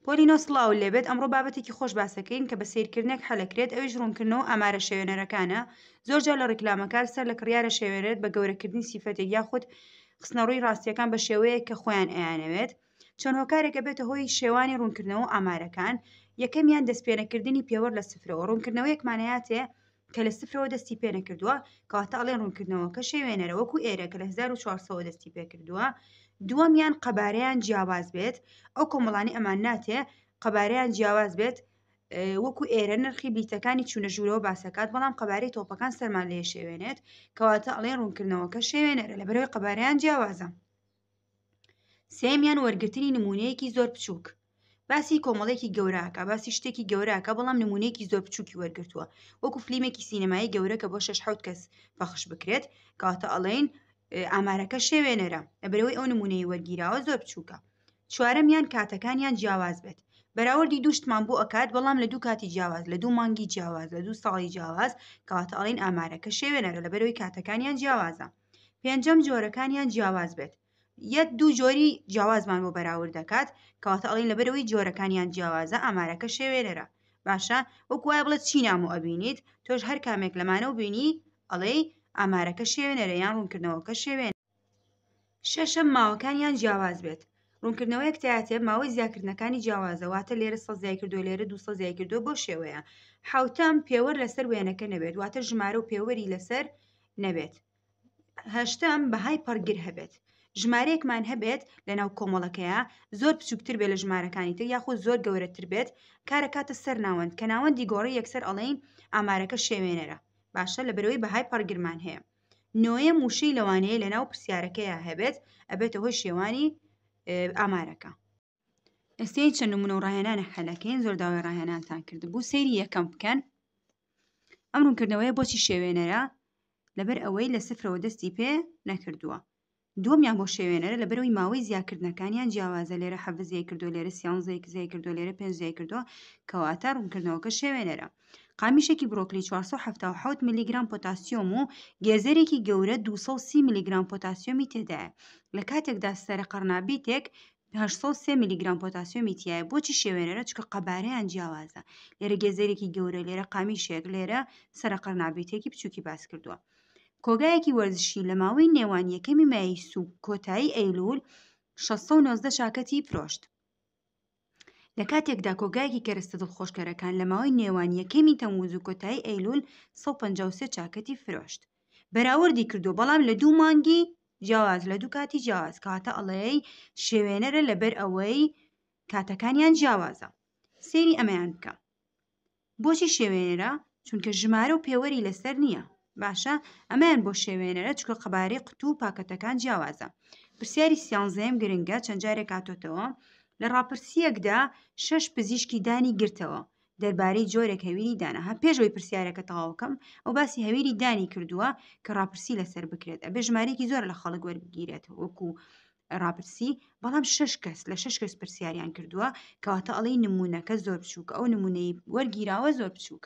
پۆلینۆ سڵاو لێبێت. ئەمڕۆ بابەتێکی خۆش باسەکەین کە بە سیرکردنێک هەلەکرێت، ئەویش ڕوونکردنەوە ئامارە شێوێنەرەکانە. زۆرجار لە ڕیکلامەکان سەر لە کڕیارە شێوێنێت بە گەورەکردنی سیفەتێک یاخود خستنەڕووی ڕاستیەکان بە شێوەیەک کە خۆیان ئەیانەوێت. چەند هۆکارێکە بێتە هۆی شێوانی ڕوونکردنەوە ئامارەکان. یەکەمیان دەستپێنەکردنی پێوەەر لە سفرەوە. ڕوونکردنەوەیەکمانەیەتێ کە لە سفرەوە دەستی پێ نەکردووە، کەواتە ئەڵێن ڕوونکردنەوەکە شێوێنەرە، وەکو ئێرە کە لە 1400 دەستی پێ کردووە. دووەمیان قەبارەیان جیاواز بێت. ئەو کۆمەڵانی ئەمان ناتێ قەبارەیان جیاواز بێت، وەکو ئێرە نرخی بلیتەکانی چوونە ژوورەوە باسەکات، بەڵام قەبارەی تۆپەکان سەرمان لێ شێوێنێت، کەواتە ئەڵێن ڕوونکردنەوەکە شێوێنەرە لەبەرەوەی قەبارەیان جیاوازە. سێمیان وەرگرتنی نمونەیەکی زۆر بچووک. باسی کۆمەڵێکی گەوراکە، باسی شتێکی گەوراکە، بەڵام نمونەیەکی زۆر بچووکی وەرگرتووە، وەکو فلیمێکی سینەمایی گەورە کە بۆ 6-7 کەس پەخش بکرێت، کەواتە ئەڵێن ئامارەکە شێوێنەرە لەبەرەوەی ئەو نمونەی وەرگیراوە زۆر بچووکە. چوارەمیان کاتەکانیان جیاواز بێت. بەراوردی دوو شتمان بۆ ئەکات، بەڵام لە دوو کاتی جیاواز، لە دوو مانگی جیاواز، لە دوو ساڵی جیاواز، کەواتە ئەڵێن ئامارەکە شێوێنەرە لەبەرەوەی کاتەکانیان جیاوازە. پێنجەم جۆرەکانیان جیاواز بێت. یەک دوو جۆری جیاوازمان بۆ بەراورد دەکات، کەواتە ئەڵێن لەبەرەوەی جۆرەکانیان جیاوازە ئامارەکە شێوێنەرە. باشە، وەکو وایە بڵێت چینام و ئەبینیت، تۆش هەر کامێک لەمانە و بینی ئەڵێ ئامارەکە شێوێنەرە یان ڕوونکردنەوەکە شێوێنەرە. شەشەم ماوەکانیان جیاواز بێت. ڕوونکردنەوەیەک تایاتێ ماوەی زیادکردنەکانی جیاوازە، واتە لێرە 100 زیای کردووە، لێرە 200 زیای کردووە بۆ شێوەیە. حوتەم پێوەەر لەسەر وێنەکە نەبێت، واتە ژمارە و پێوەری لەسەر نەبێت. هەشتەم بەهای پەڕگیر هەبێت. ژمارەیەکمان هەبێت لەناو کۆمەڵەکەیە زۆر بچووکتر بێت لە ژمارەکانی تر، یاخود زۆر گەورەتر بێت، کارەکاتە سەر ناوەند، کە ناوەندی گۆڕی یەکسەر ئەڵێن ئامارەکە شێوێنەرە. باشە، لەبەرەوەی بەهای پەڕگیرمان هەیە. نۆیەم وشەی لەوانەیە لەناو پرسیارەکەیە هەبێت، ئەبێتە هۆی شێوانی ئامارەکە. ئێستا چەند نمونە و ڕاهێنانە هەلەکەین، زۆر داوای ڕاهێنانتان کردبوو، سەیری یەکەم بکەن. ئەم ڕوونکردنەوەیە بۆچی شێوێنەرە؟ لەبەر ئەوەی لە سفرەوە دەستی پێ نەکردووە. دووەمیان بۆ شێوێنەرە لەبەرەوەی ماوەی زیادکردنەکانیان جیاوازە، لێرە 7 زیای کردووە، لێرە 13 زیای کردووە، لێرە 5 زیای کردووە، کەواتە ڕوونکردنەوەکە شێوێنەرە. قامیشێکی بڕۆکلی 477 میلیگرام پۆتاسیۆم و گێزەرێکی گەورە 230 میلیگرام پۆتاسیۆمی تێدایە. لە کاتێکدا سەرقەرنابیتێک 803 میلیگرام پۆتاسیۆمی تایە. بۆچی شێوێنەرە؟ چکە قەبارەیان جیاوازە. لێرە گێزەرێکی گەورە، لێرە قامیشێک، لێرە سەرقەرنابیتێکی بچووکی باس کردووە. کۆگایەکی وەرزشی لە ماوەی نێوان یەکەمی مای سووک کۆتایی ئەیلول 690 چاکەتی فرۆشت. لە کاتێکدا کۆگایەکی کەرەستە دڵخۆشکەرەکان لە ماوەی نێوان یەکەمی تەمووز و کۆتایی ئەیلول 153 چاکەتی فرۆشت. بەراوردی کردو، بەڵام لە دوو مانگی جیاواز، لە دوو کاتی جیاواز، کاتە ئەڵێی شێوێنەرە لەبەر ئەوەی کاتەکانیان جیاوازە. سێری ئەمەیان بکە. بۆچی شێوێنەرە؟ چونکە ژمارە و پێوەری لەسەر نییە. باشە، ئەمەیان بۆ شێوێنەرە چکە قەبارەی قوتوو و پاکەتەکان جیاوازە. پرسیاری 13ەم گرنگە، چەند جارێک هاتۆتەوە. لە ڕاپرسیەکدا 6 پزیشکی دانی گرتەوە دەربارەی جۆرێک هەویری دانا. پێشەوەی پرسیارەکە تەواو بکەم، ئەو باسی هەویری دانی کردووە کە ڕاپرسی لەسەر بکرێت، ئەبێ ژمارەیەکی زۆر لە خەڵک وەربگیرێت وەکو ڕاپرسی، بەڵام 6 کەس لە 6 کەس پرسیاریان کردووە، کەواتە ئەڵێی نمونەکە زۆر بچووکە، ئەو نمونەی وەرگیراوە زۆر بچووکە.